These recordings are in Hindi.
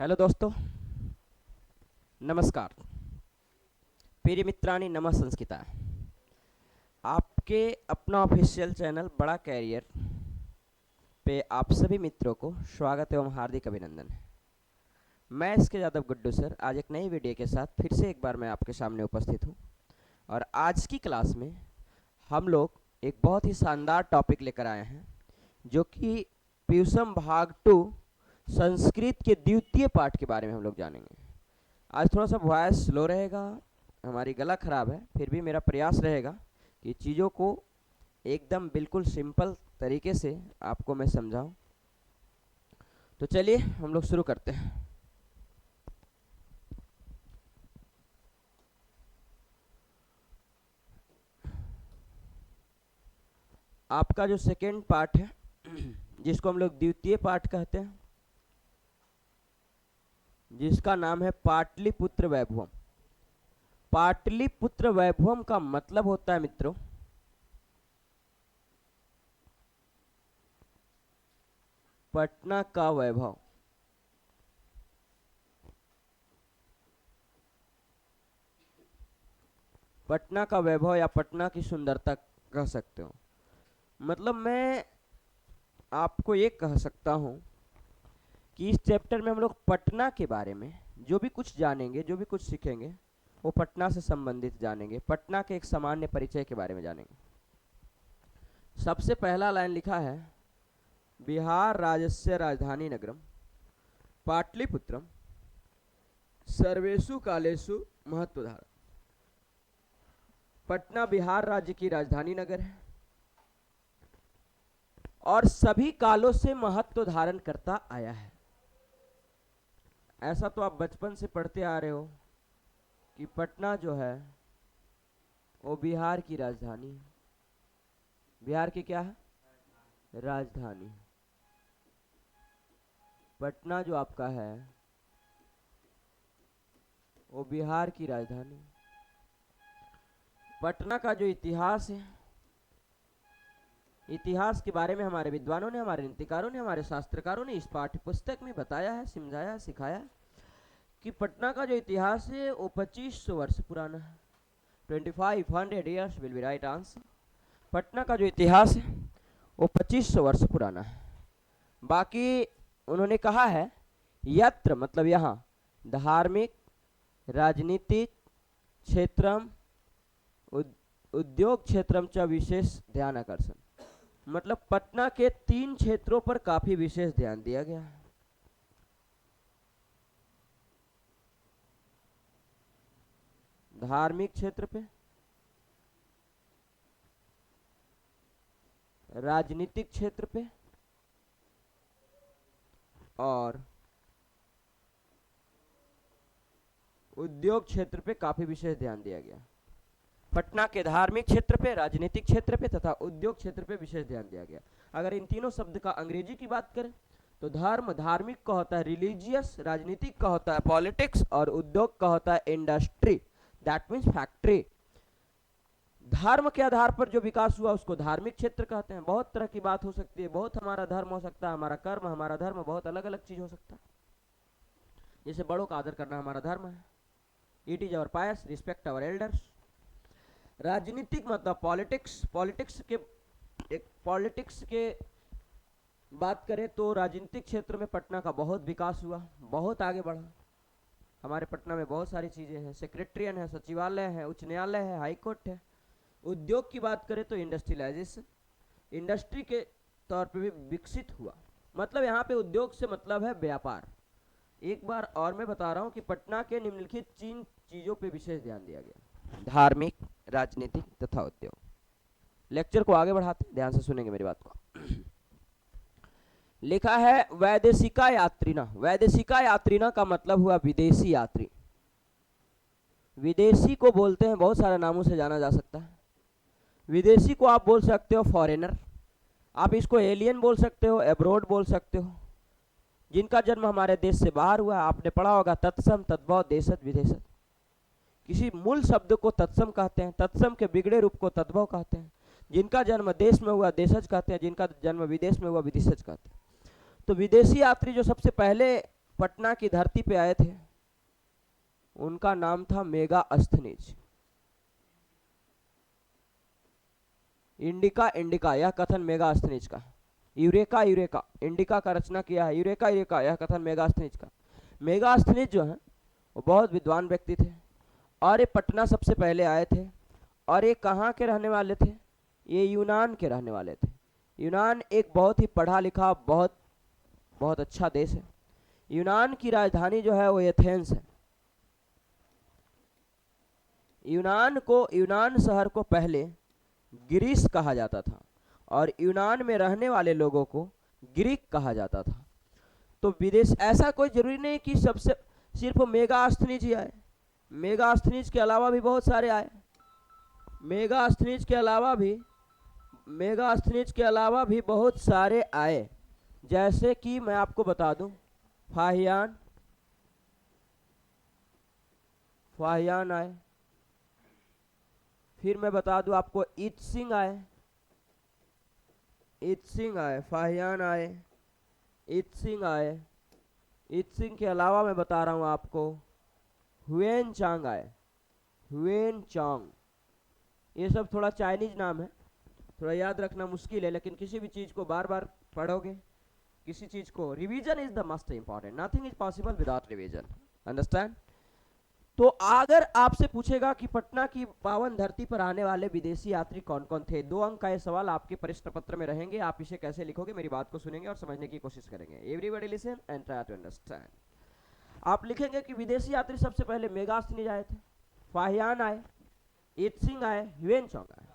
हेलो दोस्तों, नमस्कार। प्रिय मित्राणि नमः संस्कृता। आपके अपना ऑफिशियल चैनल बड़ा कैरियर पे आप सभी मित्रों को स्वागत एवं हार्दिक अभिनंदन है। मैं इसके यादव गुड्डू सर आज एक नई वीडियो के साथ फिर से एक बार मैं आपके सामने उपस्थित हूँ। और आज की क्लास में हम लोग एक बहुत ही शानदार टॉपिक लेकर आए हैं, जो कि प्यूसम भाग 2 संस्कृत के द्वितीय पाठ के बारे में हम लोग जानेंगे। आज थोड़ा सा वॉइस स्लो रहेगा, हमारी गला ख़राब है, फिर भी मेरा प्रयास रहेगा कि चीज़ों को एकदम बिल्कुल सिंपल तरीके से आपको मैं समझाऊं। तो चलिए हम लोग शुरू करते हैं। आपका जो सेकेंड पार्ट है, जिसको हम लोग द्वितीय पाठ कहते हैं, जिसका नाम है पाटलिपुत्र वैभवम। पाटलिपुत्र वैभवम का मतलब होता है मित्रों पटना का वैभव। पटना का वैभव या पटना की सुंदरता कह सकते हो। मतलब मैं आपको ये कह सकता हूँ कि इस चैप्टर में हम लोग पटना के बारे में जो भी कुछ जानेंगे, जो भी कुछ सीखेंगे, वो पटना से संबंधित जानेंगे। पटना के एक सामान्य परिचय के बारे में जानेंगे। सबसे पहला लाइन लिखा है, बिहार राज्यस्य राजधानी नगरम पाटलिपुत्रम सर्वेषु कालेषु महत्वधारक। पटना बिहार राज्य की राजधानी नगर है और सभी कालों से महत्व धारण करता आया है। ऐसा तो आप बचपन से पढ़ते आ रहे हो कि पटना जो है वो बिहार की राजधानी है। बिहार की क्या है? राजधानी। पटना जो आपका है वो बिहार की राजधानी। पटना का जो इतिहास है, इतिहास के बारे में हमारे विद्वानों ने, हमारे नीतिकारों ने, हमारे शास्त्रकारों ने इस पाठ्य पुस्तक में बताया है, समझाया, सिखाया कि पटना का जो इतिहास है वो 2500 वर्ष पुराना है। 2500 years will be right answer. Patna का जो इतिहास है वो 2500 वर्ष पुराना है। बाकी उन्होंने कहा है यत्र मतलब यहाँ धार्मिक, राजनीतिक क्षेत्रम, उद्योग क्षेत्रम च विशेष ध्यान आकर्षण। मतलब पटना के 3 क्षेत्रों पर काफी विशेष ध्यान दिया गया है। धार्मिक क्षेत्र पे, राजनीतिक क्षेत्र पे और उद्योग क्षेत्र पे काफी विशेष ध्यान दिया गया। पटना के धार्मिक क्षेत्र पे, राजनीतिक क्षेत्र पे तथा उद्योग क्षेत्र पे विशेष ध्यान दिया गया। अगर इन तीनों शब्द का अंग्रेजी की बात करें तो धर्म, धार्मिक का होता है रिलीजियस, राजनीतिक का होता है पॉलिटिक्स और उद्योग का होता है इंडस्ट्री, दैट मीन्स फैक्ट्री। धर्म के आधार पर जो विकास हुआ उसको धार्मिक क्षेत्र कहते हैं। बहुत तरह की बात हो सकती है, बहुत हमारा धर्म हो सकता है, हमारा कर्म, हमारा धर्म, बहुत अलग अलग चीज हो सकता है। जैसे बड़ों का आदर करना हमारा धर्म है, it is our pious, respect our elders. राजनीतिक मतलब पॉलिटिक्स। पॉलिटिक्स के बात करें तो राजनीतिक क्षेत्र में पटना का बहुत विकास हुआ, बहुत आगे बढ़ा। हमारे पटना में बहुत सारी चीजें हैं, सेक्रेटरियन है, सचिवालय है, उच्च न्यायालय है, हाई कोर्ट है। उद्योग की बात करें तो इंडस्ट्रियलाइजेशन, इंडस्ट्री के तौर पे भी विकसित हुआ। मतलब यहाँ पे उद्योग से मतलब है व्यापार। एक बार और मैं बता रहा हूँ कि पटना के निम्नलिखित 3 चीजों पे विशेष ध्यान दिया गया, धार्मिक, राजनीतिक तथा उद्योग। लेक्चर को आगे बढ़ाते, ध्यान से सुनेंगे मेरी बात को। लिखा है वैदेशिका यात्रिना। वैदेशिका यात्रिना का मतलब हुआ विदेशी यात्री। विदेशी को बोलते हैं, बहुत सारे नामों से जाना जा सकता है। विदेशी को आप बोल सकते हो फॉरेनर, आप इसको एलियन बोल सकते हो, एब्रोड बोल सकते हो। जिनका जन्म हमारे देश से बाहर हुआ, आपने पढ़ा होगा तत्सम, तद्भव, देशज, विदेशज। किसी मूल शब्द को तत्सम कहते हैं, तत्सम के बिगड़े रूप को तद्भव कहते हैं। जिनका जन्म देश में हुआ देशज कहते हैं, जिनका जन्म विदेश में हुआ विदेशज कहते हैं। तो विदेशी यात्री जो सबसे पहले पटना की धरती पे आए थे उनका नाम था मेगास्थनीज। इंडिका इंडिका यह कथन मेगास्थनीज का। यूरेका यूरेका इंडिका का रचना किया है। यूरेका यूरेका यह कथन मेगास्थनीज का। मेगास्थनीज जो है वो बहुत विद्वान व्यक्ति थे और ये पटना सबसे पहले आए थे। और ये कहाँ के रहने वाले थे? ये यूनान के रहने वाले थे। यूनान एक बहुत ही पढ़ा लिखा बहुत बहुत अच्छा देश है। यूनान की राजधानी जो है वो एथेंस है। यूनान शहर को पहले ग्रीस कहा जाता था और यूनान में रहने वाले लोगों को ग्रीक कहा जाता था। तो विदेश ऐसा कोई जरूरी नहीं कि सबसे सिर्फ मेगास्थनीज ही आए। मेगास्थनीज के अलावा भी बहुत सारे आए। मेगास्थनीज के अलावा भी बहुत सारे आए। जैसे कि मैं आपको बता दूं, फाहियान आए। फिर मैं बता दूं आपको इत्सिंग आए, फाहियान आए, इत्सिंग आए। इत्सिंग के अलावा मैं बता रहा हूं आपको हुएन चांग आए, हुएन चांग। ये सब थोड़ा चाइनीज नाम है, थोड़ा याद रखना मुश्किल है, लेकिन किसी भी चीज को बार बार पढ़ोगे, किसी चीज को revision is the must important. Nothing is possible without revision, understand. तो अगर आपसे पूछेगा कि पटना की पावन धरती पर आने वाले विदेशी यात्री कौन कौन थे, 2 अंक का ये सवाल आपके प्रश्न पत्र में रहेंगे। आप इसे कैसे लिखोगे, मेरी बात को सुनेंगे और समझने की कोशिश करेंगे। Everybody listen and try to understand. आप लिखेंगे कि विदेशी यात्री सबसे पहले मेगास्थनीज आए थे, फाहियान आए, इत्सिंग आए, ह्यूएन आए।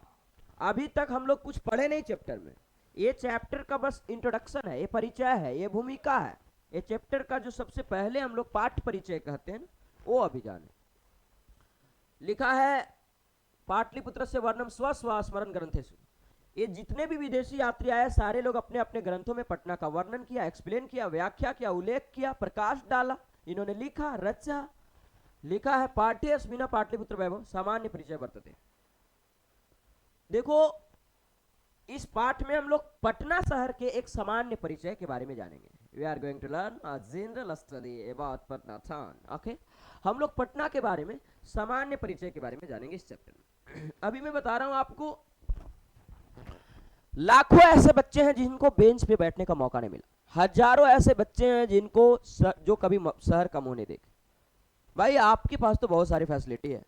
अभी तक हम लोग कुछ पढ़े नहीं चैप्टर में। ये चैप्टर का बस इंट्रोडक्शन है, ये परिचय है, ये भूमिका है। ये चैप्टर का जो सबसे पहले हम लोग पाठ परिचय कहते हैं वो अभी जाने। लिखा है पाटलिपुत्र से वर्णम स्व स्मरण ग्रंथेषु। ये जितने भी विदेशी यात्री आए सारे लोग अपने अपने ग्रंथों में पटना का वर्णन किया, एक्सप्लेन किया, व्याख्या किया, उल्लेख किया, प्रकाश डाला। इन्होंने लिखा, रचा। लिखा है पाठ्यस्मिना पाटलिपुत्र वैभव सामान्य परिचय वर्तते। देखो इस पाठ में हम लोग पटना शहर के एक सामान्य परिचय के बारे में जानेंगे। We are going to learn a general study about Patna town. Okay, हम लोग पटना के बारे में सामान्य परिचय के बारे में जानेंगे इस चैप्टर में। अभी मैं बता रहा हूं आपको, लाखों ऐसे बच्चे हैं जिनको बेंच पे बैठने का मौका नहीं मिला। हजारों ऐसे बच्चे हैं जिनको जो कभी शहर का मुंह नहीं देखे। भाई आपके पास तो बहुत सारी फैसिलिटी है,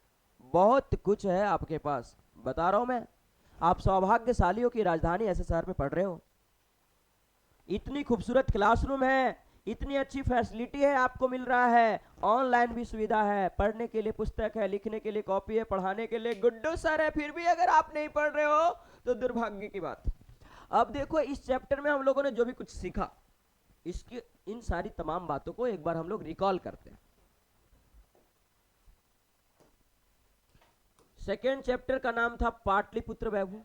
बहुत कुछ है आपके पास, बता रहा हूं मैं। आप सौभाग्यशाली हो कि राजधानी ऐसे शहर में पढ़ रहे हो। इतनी खूबसूरत क्लासरूम है, इतनी अच्छी फैसिलिटी है आपको मिल रहा है, ऑनलाइन भी सुविधा है, पढ़ने के लिए पुस्तक है, लिखने के लिए कॉपी है, पढ़ाने के लिए गुड्डू सर है। फिर भी अगर आप नहीं पढ़ रहे हो तो दुर्भाग्य की बात। अब देखो इस चैप्टर में हम लोगों ने जो भी कुछ सीखा, इसकी इन सारी तमाम बातों को एक बार हम लोग रिकॉल करते हैं। सेकेंड चैप्टर का नाम था पाटलिपुत्र वैभव।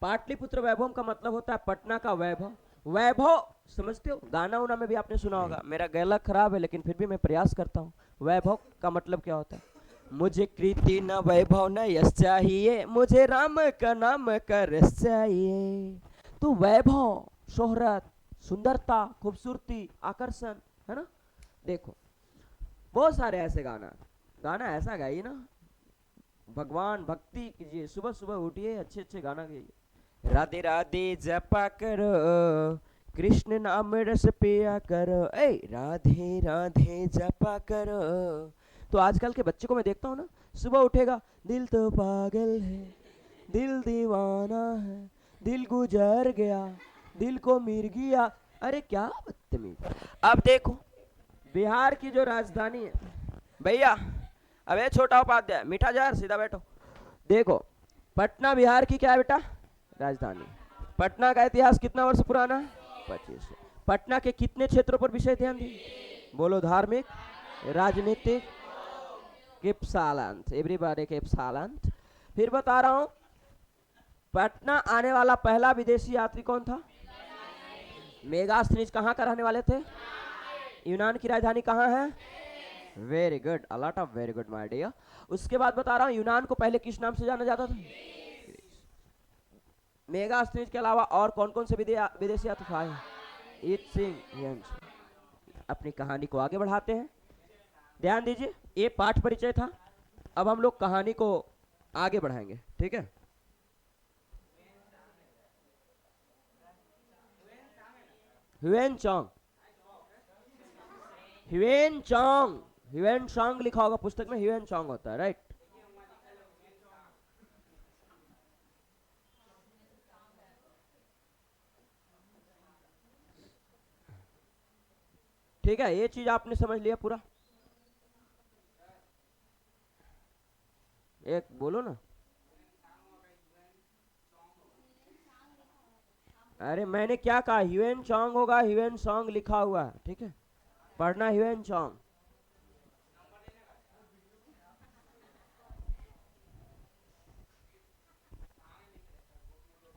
पाटलिपुत्र वैभव का मतलब होता है पटना का वैभव। वैभव समझते हो, गाना उना में भी आपने सुना होगा। मेरा गला खराब है लेकिन फिर भी मैं प्रयास करता हूँ। वैभव का मतलब क्या होता है? मुझे कृति न वैभव न यश चाहिए, मुझे राम का नाम का रस चाहिए। तो वैभव, शोहरत, सुंदरता, खूबसूरती, आकर्षण, है ना। देखो बहुत सारे ऐसे गाना ऐसा गाइए ना, भगवान भक्ति कीजिए, सुबह सुबह उठिए, अच्छे अच्छे गाना गाइए। राधे राधे जपा करो, कृष्ण नाम रस पिया करो, ए राधे राधे जपा करो। तो आजकल के बच्चे को मैं देखता हूँ ना, सुबह उठेगा, दिल तो पागल है, दिल दीवाना है, दिल गुजर गया, दिल को मिर गया। अरे क्या बदतमीज। अब देखो बिहार की जो राजधानी है, भैया अबे छोटा उपाध्याय, मीठा जार, सीधा बैठो। देखो पटना बिहार की क्या है बेटा? राजधानी। पटना का इतिहास कितना वर्ष पुराना है? 25। पटना के कितने क्षेत्रों पर विषय ध्यान दिए? बोलो, धार्मिक, राजनीतिक, किप्सालांत, एवरीबॉडी किप्सालांत। फिर बता रहा हूं, पटना आने वाला पहला विदेशी यात्री कौन था? मेगास्थनीज कहां का रहने वाले थे? यूनान की राजधानी कहां है? Very good, a lot of very good my dear. उसके बाद बता रहा हूं, यूनान को पहले किस नाम से जाना जाता था? मेगास्थनीज के अलावा और कौन कौन से विदेशी यात्री आए? इत्सिंग, अपनी कहानी को आगे बढ़ाते हैं। ध्यान दीजिए, ये पाठ परिचय था, अब हम लोग कहानी को आगे बढ़ाएंगे, ठीक है। ह्यूएन चांग, ह्यूएन चांग, ह्यूएन चांग लिखा होगा पुस्तक में, ह्यूएन चांग होता है, राइट। ठीक है, ये चीज आपने समझ लिया पूरा। एक बोलो ना। अरे मैंने क्या कहा, ह्यूएन चांग होगा, ह्यूएन सॉन्ग लिखा हुआ है, ठीक है, पढ़ना ह्यूएन चांग।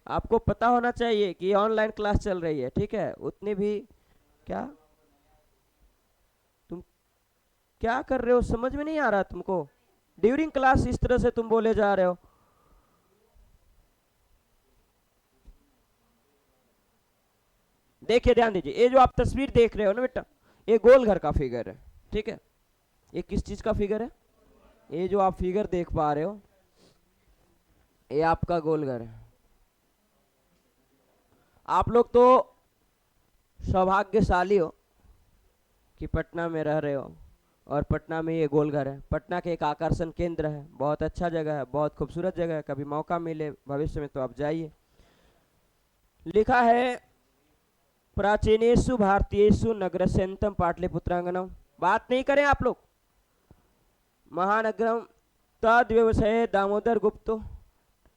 आपको पता होना चाहिए कि ऑनलाइन क्लास चल रही है, ठीक है, उतनी भी क्या तुम क्या कर रहे हो, समझ में नहीं आ रहा तुमको? ड्यूरिंग क्लास इस तरह से तुम बोले जा रहे हो। देखिए ध्यान दीजिए, ये जो आप तस्वीर देख रहे हो ना बेटा, ये गोल घर का फिगर है, ठीक है। ये किस चीज का फिगर है? ये जो आप फिगर देख पा रहे हो, ये आपका गोल घर है। आप लोग तो सौभाग्यशाली हो कि पटना में रह रहे हो, और पटना में ये गोल घर है। पटना के एक आकर्षण केंद्र है, बहुत अच्छा जगह है, बहुत खूबसूरत जगह है, कभी मौका मिले भविष्य में तो आप जाइए। लिखा है प्राचीनेषु भारतीयेषु नगरस्यंतम पाटलिपुत्रांगनम। बात नहीं करें आप लोग। महानगरम तद व्यवसाय दामोदर गुप्तो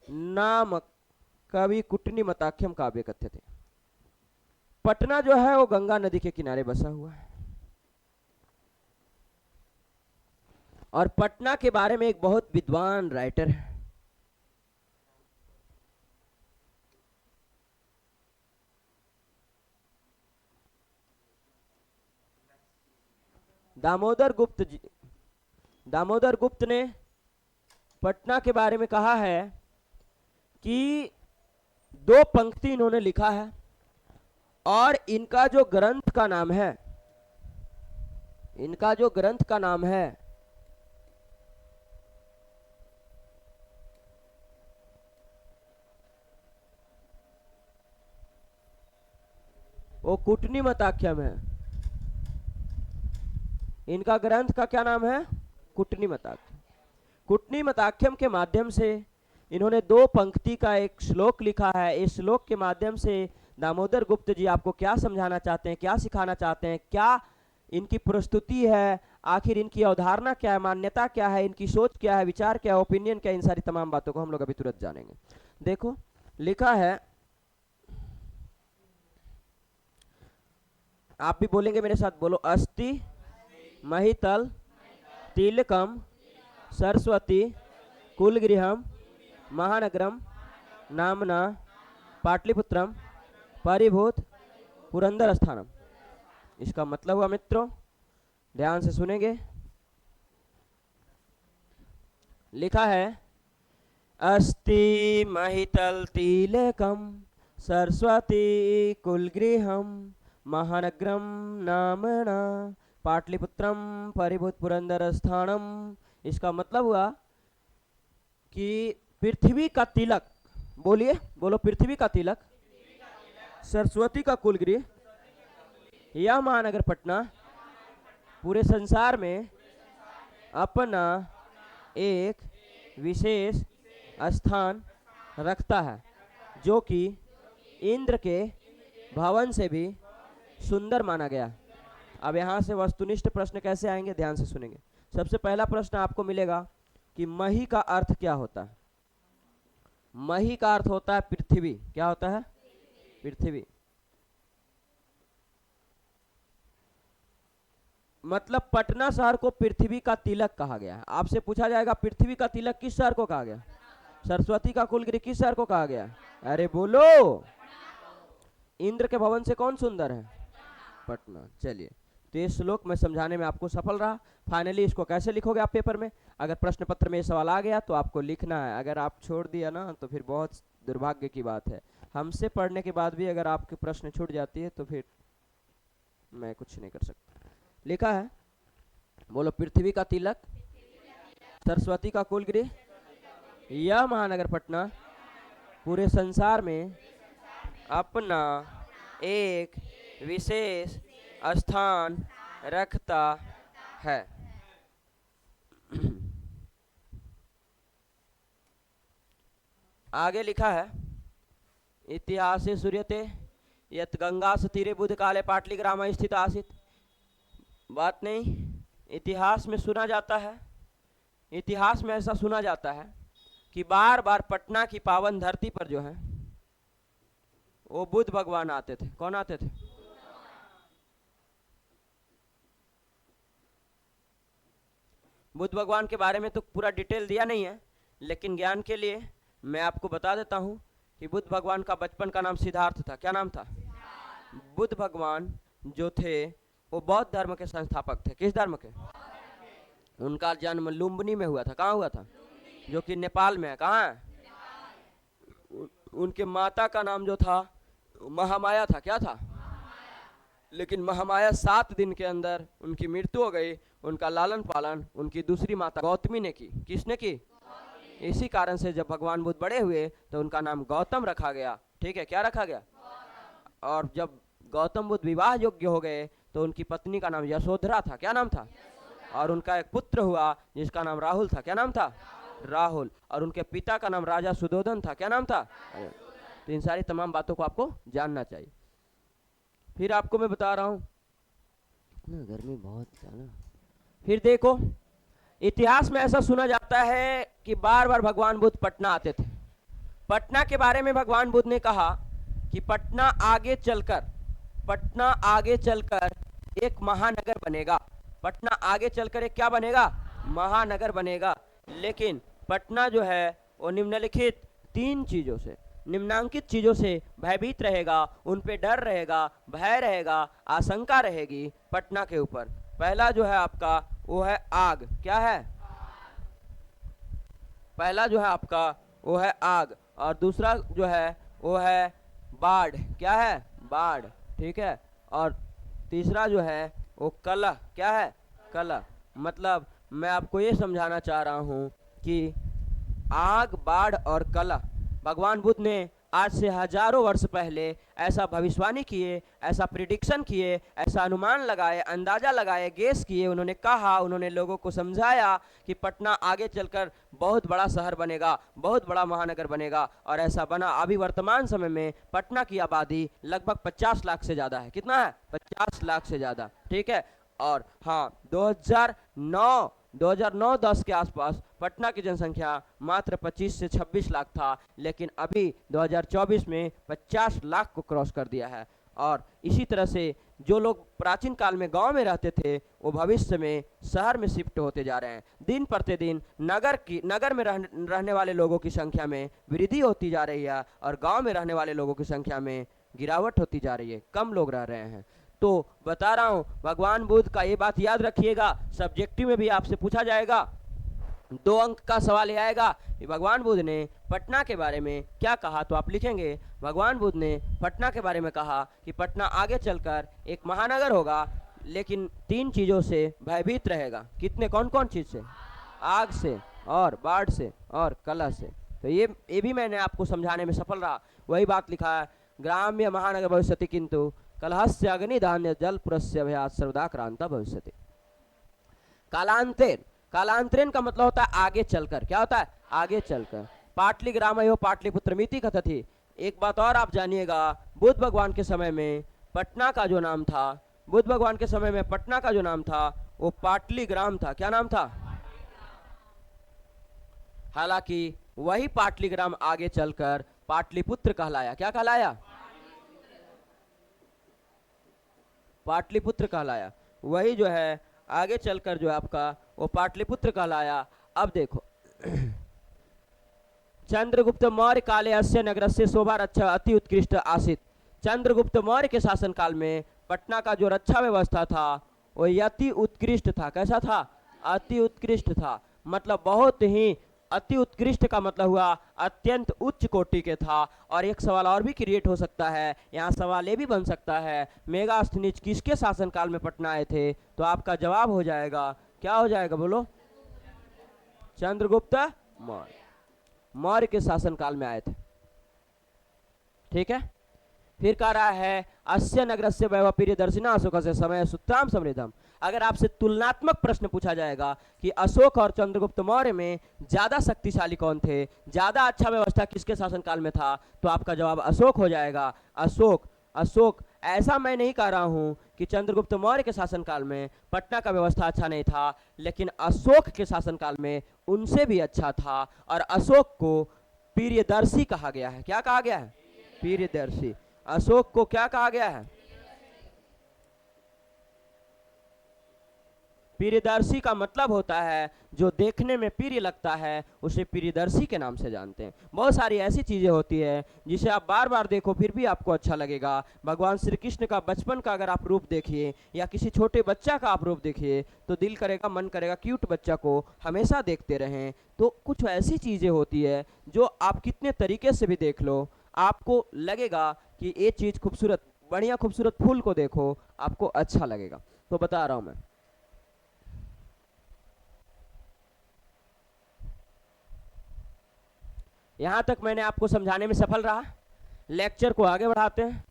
नाम कवि कुटनी मताख्यम काव्य कथ्य थे। पटना जो है वो गंगा नदी के किनारे बसा हुआ है, और पटना के बारे में एक बहुत विद्वान राइटर है, दामोदर गुप्त जी। दामोदर गुप्त ने पटना के बारे में कहा है कि दो पंक्ति इन्होंने लिखा है, और इनका जो ग्रंथ का नाम है, इनका जो ग्रंथ का नाम है वो कुटनी मताख्यम है। इनका ग्रंथ का क्या नाम है? कुटनी मताख्यम। कुटनी मताख्यम के माध्यम से इन्होंने दो पंक्ति का एक श्लोक लिखा है। इस श्लोक के माध्यम से दामोदर गुप्त जी आपको क्या समझाना चाहते हैं, क्या सिखाना चाहते हैं, क्या इनकी प्रस्तुति है, आखिर इनकी अवधारणा क्या है, मान्यता क्या है, इनकी सोच क्या है, विचार क्या है, ओपिनियन क्या है, इन सारी तमाम बातों को हम लोग अभी तुरंत जानेंगे। देखो लिखा है, आप भी बोलेंगे मेरे साथ, बोलो। अस्ति महितल तिलकम सरस्वती कुलगृहम महानगरम नामना पाटलिपुत्रम परिभूत पुरंदर स्थानम। इसका मतलब हुआ मित्रों, ध्यान से सुनेंगे। लिखा है अस्ति महितल तिलकम सरस्वती कुलगृहम महानगरम नामना पाटलिपुत्रम परिभूत पुरंदर स्थानम। इसका मतलब हुआ कि पृथ्वी का तिलक, बोलिए, बोलो, पृथ्वी का तिलक, सरस्वती का कुलगृह, यह महानगर पटना पूरे संसार में अपना एक विशेष स्थान रखता है, जो कि इंद्र के भवन से भी सुंदर माना गया। अब यहाँ से वस्तुनिष्ठ प्रश्न कैसे आएंगे, ध्यान से सुनेंगे। सबसे पहला प्रश्न आपको मिलेगा कि मही का अर्थ क्या होता है। मही का अर्थ होता है पृथ्वी। क्या होता है? पृथ्वी। मतलब पटना शहर को पृथ्वी का तिलक कहा गया है। आपसे पूछा जाएगा पृथ्वी का तिलक किस शहर को कहा गया? सरस्वती का कुलगृह किस शहर को कहा गया? अरे बोलो। इंद्र के भवन से कौन सुंदर है? पटना। चलिए, तो ये श्लोक मैं समझाने में आपको सफल रहा। फाइनली इसको कैसे लिखोगे आप पेपर में? अगर प्रश्न पत्र में ये सवाल आ गया तो आपको लिखना है, अगर आप छोड़ दिया ना तो फिर बहुत दुर्भाग्य की बात है। हमसे पढ़ने के बाद भी अगर आपके प्रश्न छूट जाती है तो फिर मैं कुछ नहीं कर सकता। लिखा है, बोलो, पृथ्वी का तिलक, सरस्वती का कुलगृह, यह महानगर पटना पूरे संसार में अपना एक विशेष स्थान रखता है। आगे लिखा है, इतिहासे सूर्यते यत गंगा तीरे बुध काले पाटली ग्राम स्थित आसित। बात नहीं, इतिहास में सुना जाता है, इतिहास में ऐसा सुना जाता है कि बार बार पटना की पावन धरती पर जो है वो बुद्ध भगवान आते थे। कौन आते थे? बुद्ध भगवान के बारे में तो पूरा डिटेल दिया नहीं है, लेकिन ज्ञान के लिए मैं आपको बता देता हूं कि बुद्ध भगवान का बचपन का नाम सिद्धार्थ था। क्या नाम था? बुद्ध भगवान जो थे वो बौद्ध धर्म के संस्थापक थे। किस धर्म के? उनका जन्म लुम्बिनी में हुआ था। कहाँ हुआ था? जो कि नेपाल में है। कहाँ है? उनके माता का नाम जो था महामाया था। क्या था? लेकिन महामाया 7 दिन के अंदर उनकी मृत्यु हो गई। उनका लालन पालन उनकी दूसरी माता गौतमी ने की। किसने की? इसी कारण से जब भगवान बुद्ध बड़े हुए तो उनका नाम गौतम रखा गया। ठीक है, क्या रखा गया? और जब गौतम बुद्ध विवाह योग्य हो गए तो उनकी पत्नी का नाम यशोधरा था। क्या नाम था? और उनका एक पुत्र हुआ जिसका नाम राहुल था। क्या नाम था? राहुल। और उनके पिता का नाम राजा सुधोधन था। क्या नाम था? तो इन सारी तमाम बातों को आपको जानना चाहिए। फिर आपको मैं बता रहा हूँ, गर्मी बहुत है ना। फिर देखो, इतिहास में ऐसा सुना जाता है कि बार बार भगवान बुद्ध पटना आते थे। पटना के बारे में भगवान बुद्ध ने कहा कि पटना आगे चलकर एक महानगर बनेगा। पटना आगे चलकर एक क्या बनेगा? महानगर बनेगा। लेकिन पटना जो है वो निम्नलिखित 3 चीजों से, निम्नांकित चीजों से भयभीत रहेगा। उन पे डर रहेगा, भय रहेगा, आशंका रहेगी पटना के ऊपर। पहला जो है आपका वो है आग। क्या है? पहला जो है आपका वो है आग। और दूसरा जो है वो है बाढ़। क्या है? बाढ़। ठीक है। और तीसरा जो है वो कलह। क्या है? कलह। मतलब मैं आपको ये समझाना चाह रहा हूं कि आग, बाढ़ और कलह, भगवान बुद्ध ने आज से हजारों वर्ष पहले ऐसा भविष्यवाणी किए, ऐसा प्रिडिक्शन किए, ऐसा अनुमान लगाए, अंदाजा लगाए, गेस किए। उन्होंने कहा, उन्होंने लोगों को समझाया कि पटना आगे चलकर बहुत बड़ा शहर बनेगा, बहुत बड़ा महानगर बनेगा। और ऐसा बना। अभी वर्तमान समय में पटना की आबादी लगभग 50 लाख से ज़्यादा है। कितना है? 50 लाख से ज़्यादा। ठीक है। और हाँ, 2009-10 के आसपास पटना की जनसंख्या मात्र 25 से 26 लाख था, लेकिन अभी 2024 में 50 लाख को क्रॉस कर दिया है। और इसी तरह से जो लोग प्राचीन काल में गांव में रहते थे वो भविष्य में शहर में शिफ्ट होते जा रहे हैं। दिन प्रतिदिन नगर में रहने वाले लोगों की संख्या में वृद्धि होती जा रही है और गांव में रहने वाले लोगों की संख्या में गिरावट होती जा रही है। कम लोग रह रहे हैं। तो बता रहा हूं, भगवान बुद्ध का ये बात याद रखिएगा। सब्जेक्टिव में भी आपसे पूछा जाएगा, 2 अंक का सवाल आएगा कि भगवान बुद्ध ने पटना के बारे में क्या कहा। तो आप लिखेंगे, भगवान बुद्ध ने पटना के बारे में कहा कि पटना आगे चलकर एक महानगर होगा, लेकिन 3 चीज़ों से भयभीत रहेगा। कितने? कौन कौन चीज़ से? आग से, और बाढ़ से, और कलह से। तो ये भी मैंने आपको समझाने में सफल रहा। वही बात लिखा है, ग्राम्य महानगर भविष्यति किंतु कलहस्य अग्निधान्य जल पुरस्य भयात् सर्वदा क्रांता भविष्यति। कालांतरेण, कालांतरेण का मतलब होता है आगे चलकर। क्या होता है? आगे चलकर। पाटली ग्रामयो पाटलिपुत्रमिति कथति। एक बात और आप जानिएगा, बुद्ध भगवान के समय में पटना का जो नाम था, बुद्ध भगवान के समय में पटना का जो नाम था वो पाटली ग्राम था। क्या नाम था? हालांकि वही पाटली ग्राम आगे चलकर पाटलिपुत्र कहलाया। क्या कहलाया? पाटलिपुत्र कहलाया। वही जो है आगे चलकर जो आपका वो पाटलिपुत्र कहलाया। अब देखो, चंद्रगुप्त मौर्य काले अस्य नगरस्य शोभा रक्षा अति उत्कृष्ट आसित। चंद्रगुप्त मौर्य के शासन काल में पटना का जो रक्षा व्यवस्था था वो अति उत्कृष्ट था। कैसा था? अति उत्कृष्ट था। मतलब बहुत ही अति उत्कृष्ट का मतलब हुआ अत्यंत उच्च कोटि के था। और एक सवाल और भी क्रिएट हो सकता है, यहाँ सवाल ये भी बन सकता है, मेगास्थनीज किसके शासनकाल में पटना आए थे? तो आपका जवाब हो जाएगा, क्या हो जाएगा बोलो? चंद्रगुप्त मौर्य। मौर्य के शासनकाल में आए थे। ठीक है, फिर कह रहा है अस्य नगरस्य वैभव प्रियदर्शिना अशोकस्य समय सुत्राम समृद्धम। अगर आपसे तुलनात्मक प्रश्न पूछा जाएगा कि अशोक और चंद्रगुप्त मौर्य में ज्यादा शक्तिशाली कौन थे, ज्यादा अच्छा व्यवस्था किसके शासनकाल में था, तो आपका जवाब अशोक हो जाएगा। अशोक। अशोक। ऐसा मैं नहीं कह रहा हूं कि चंद्रगुप्त मौर्य के शासनकाल में पटना का व्यवस्था अच्छा नहीं था, लेकिन अशोक के शासनकाल में उनसे भी अच्छा था। और अशोक को प्रियदर्शी कहा गया है। क्या कहा गया है? प्रियदर्शी। अशोक को क्या कहा गया है? प्रियदर्शी का मतलब होता है जो देखने में प्रिय लगता है, उसे प्रियदर्शी के नाम से जानते हैं। बहुत सारी ऐसी चीजें होती है जिसे आप बार बार देखो फिर भी आपको अच्छा लगेगा। भगवान श्री कृष्ण का बचपन का अगर आप रूप देखिए या किसी छोटे बच्चा का आप रूप देखिए तो दिल करेगा, मन करेगा क्यूट बच्चा को हमेशा देखते रहें। तो कुछ ऐसी चीजें होती है जो आप कितने तरीके से भी देख लो, आपको लगेगा कि ये चीज खूबसूरत, बढ़िया खूबसूरत फूल को देखो आपको अच्छा लगेगा। तो बता रहा हूं मैं, यहां तक मैंने आपको समझाने में सफल रहा। लेक्चर को आगे बढ़ाते हैं।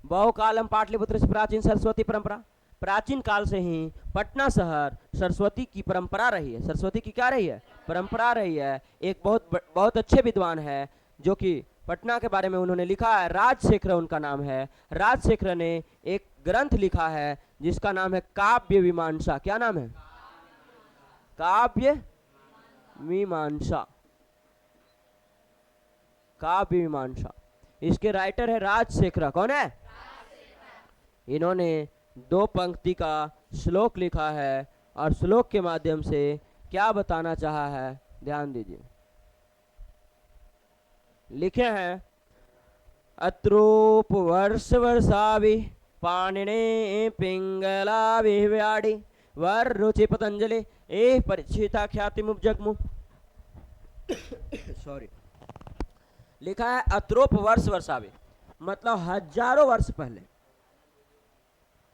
बहुकालम पाटलिपुत्र से प्राचीन सरस्वती परंपरा। प्राचीन काल से ही पटना शहर सरस्वती की परंपरा रही है। सरस्वती की क्या रही है? परंपरा रही है। एक बहुत अच्छे विद्वान है जो कि पटना के बारे में उन्होंने लिखा है, राजशेखर उनका नाम है। राजशेखर ने एक ग्रंथ लिखा है जिसका नाम है काव्य मीमांसा। क्या नाम है? काव्य मीमांसा। काव्य मीमांसा। इसके राइटर है राजशेखर। कौन है? इन्होंने 2 पंक्ति का श्लोक लिखा है और श्लोक के माध्यम से क्या बताना चाहा है, ध्यान दीजिए। लिखे हैं, अत्रोप वर्ष वर्षाभि पाणिने पिंगला विव्याड़ी वर रुचि पतंजलि ए परिचिता ख्याति मुप जगमु। सॉरी। लिखा है अत्रोप वर्ष वर्षावे, मतलब हजारों वर्ष पहले।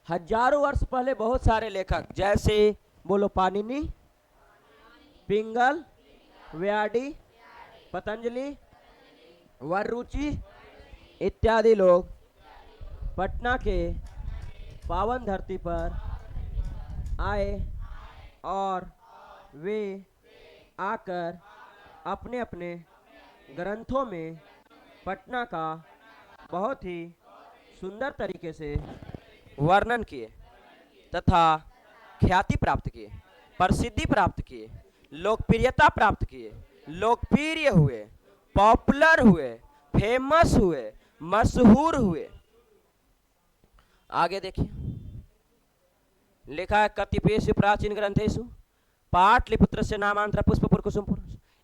हजारों वर्ष पहले बहुत सारे लेखक, जैसे बोलो पाणिनि, पिंगल, व्याडी, पतंजलि, वररुचि इत्यादि लोग पटना के पावन धरती पर आए और वे आकर अपने अपने ग्रंथों में पटना का बहुत ही सुंदर तरीके से वर्णन किए तथा ख्याति प्राप्त किए, प्रसिद्धि प्राप्त किए, लोकप्रियता प्राप्त किए, लोकप्रिय हुए, पॉपुलर हुए, फेमस हुए, मशहूर हुए। आगे देखिए, लिखा है कतिपेषु प्राचीन ग्रंथेषु पाटलिपुत्र से नामांतर पुष्पपुर कुसुमपुर।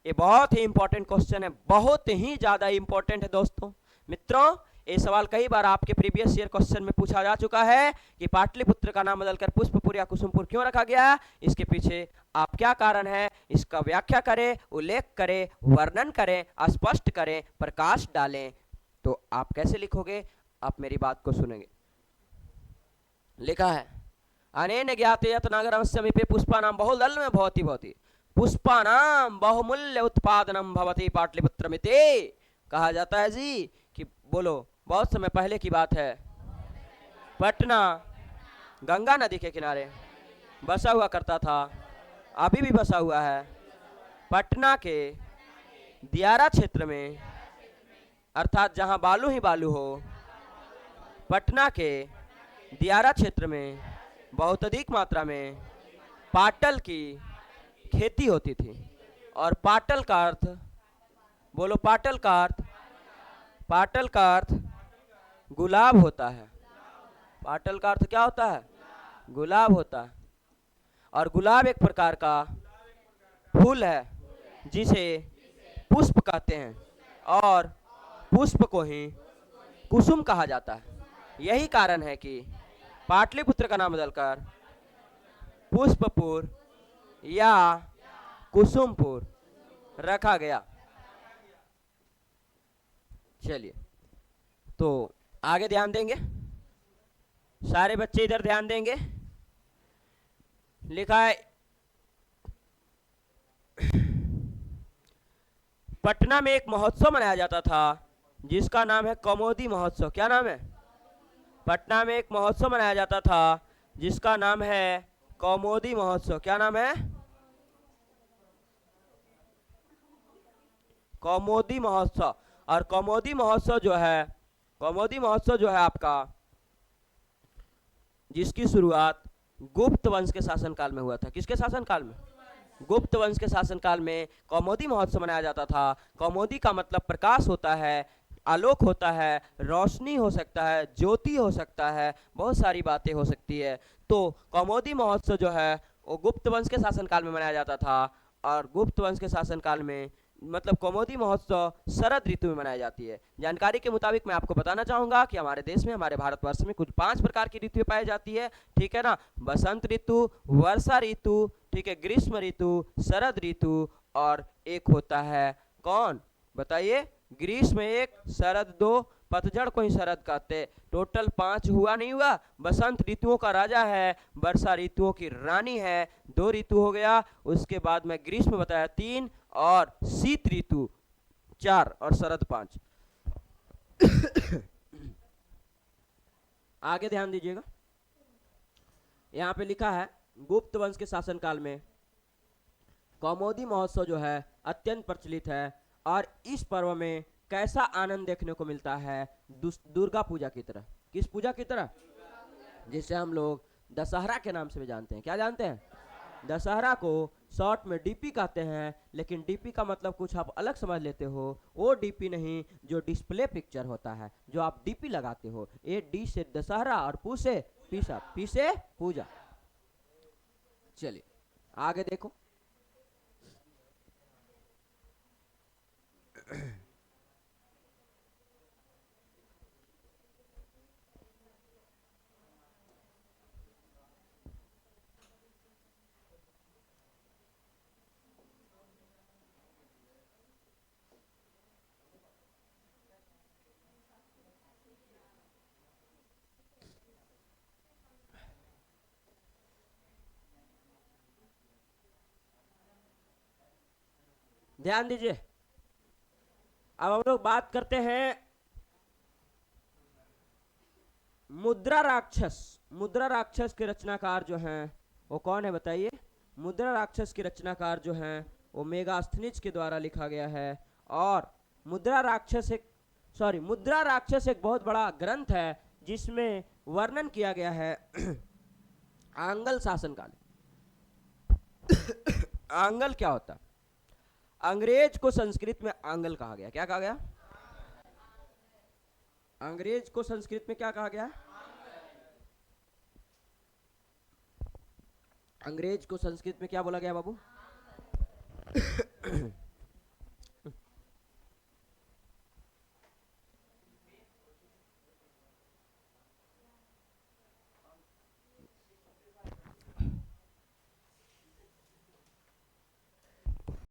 ये बहुत ही इंपॉर्टेंट क्वेश्चन है, बहुत ही ज्यादा इंपॉर्टेंट है दोस्तों। मित्रों, ये सवाल कई बार आपके प्रीवियस ईयर क्वेश्चन में पूछा जा चुका है कि पाटलिपुत्र का नाम बदलकर पुष्पपुर या कुसुमपुर क्यों रखा गया, इसके पीछे आप क्या कारण है, इसका व्याख्या करें, उल्लेख करें, वर्णन करें, स्पष्ट करें, प्रकाश डालें। तो आप कैसे लिखोगे, आप मेरी बात को सुनेंगे। लिखा है, अनेन ज्ञाते यत् नगरस्य समीपे पुष्पानां बहुदलम भवति भवति पुष्पानां बहुमूल्य उत्पादनम भवति पाटलिपुत्रमिति। कहा जाता है जी कि बोलो, बहुत समय पहले की बात है, पटना गंगा नदी के किनारे बसा हुआ करता था, अभी भी बसा हुआ है। पटना के दियारा क्षेत्र में, अर्थात जहां बालू ही बालू हो, पटना के दियारा क्षेत्र में बहुत अधिक मात्रा में पाटल की खेती होती थी। और पाटल का अर्थ, बोलो पाटल का अर्थ, पाटल का अर्थ गुलाब होता है। पाटल का अर्थ क्या होता है? गुलाब होता है। और गुलाब एक प्रकार का फूल है जिसे पुष्प कहते हैं, और पुष्प को ही कुसुम कहा जाता है। यही कारण है कि पाटलिपुत्र का नाम बदलकर पुष्पपुर या कुसुमपुर रखा गया। चलिए, तो आगे ध्यान देंगे, सारे बच्चे इधर ध्यान देंगे। लिखा है पटना में एक महोत्सव मनाया जाता था जिसका नाम है कौमुदी महोत्सव। क्या नाम है? पटना में एक महोत्सव मनाया जाता था जिसका नाम है कौमुदी महोत्सव। क्या नाम है? कौमुदी महोत्सव। और कौमुदी महोत्सव जो है, कौमुदी महोत्सव जो है आपका, जिसकी शुरुआत गुप्त वंश के शासनकाल में हुआ था। किसके शासनकाल में? गुप्त वंश के शासनकाल में कौमुदी महोत्सव मनाया जाता था। कौमुदी का मतलब प्रकाश होता है, आलोक होता है, रोशनी हो सकता है, ज्योति हो सकता है, बहुत सारी बातें हो सकती है। तो कौमुदी महोत्सव जो है वो गुप्त वंश के शासनकाल में मनाया जाता था। और गुप्त वंश के शासनकाल में मतलब कौमुदी महोत्सव शरद ऋतु में मनाई जाती है। जानकारी के मुताबिक मैं आपको बताना चाहूँगा कि हमारे देश में, हमारे भारतवर्ष में कुछ 5 प्रकार की ऋतुएं पाई जाती है। ठीक है ना? बसंत ऋतु, वर्षा ऋतु, ठीक है, ग्रीष्म ऋतु, शरद ऋतु, और एक होता है कौन? बताइए। ग्रीष्म 1, शरद 2, पतझड़ को ही शरद कहते। टोटल 5 हुआ नहीं हुआ? बसंत ऋतुओं का राजा है, वर्षा ऋतुओं की रानी है, 2 ऋतु हो गया। उसके बाद में ग्रीष्म बताया 3, और शीत ऋतु 4, और शरद 5। आगे ध्यान दीजिएगा, यहाँ पे लिखा है गुप्त वंश के शासनकाल में कौमुदी महोत्सव जो है अत्यंत प्रचलित है। और इस पर्व में कैसा आनंद देखने को मिलता है? दुर्गा पूजा की तरह। किस पूजा की तरह? जिसे हम लोग दशहरा के नाम से भी जानते हैं। क्या जानते हैं? दशहरा को शॉर्ट में डीपी कहते हैं, लेकिन डीपी का मतलब कुछ आप अलग समझ लेते हो। वो डीपी नहीं जो डिस्प्ले पिक्चर होता है, जो आप डीपी लगाते हो। ए डी से दशहरा और पू से पीसा, पी से पूजा। चलिए आगे देखो। ध्यान दीजिए, अब हम लोग बात करते हैं मुद्रा राक्षस। मुद्रा राक्षस के रचनाकार जो हैं वो कौन है? बताइए। मुद्रा राक्षस के रचनाकार जो हैं वो मेगास्थनीज के द्वारा लिखा गया है। और मुद्रा राक्षस एक बहुत बड़ा ग्रंथ है जिसमें वर्णन किया गया है आंगल शासनकाल। आंगल क्या होता है? अंग्रेज को संस्कृत में आंगल कहा गया। क्या कहा गया? अंग्रेज को संस्कृत में क्या कहा गया? अंग्रेज को संस्कृत में क्या बोला गया बाबू?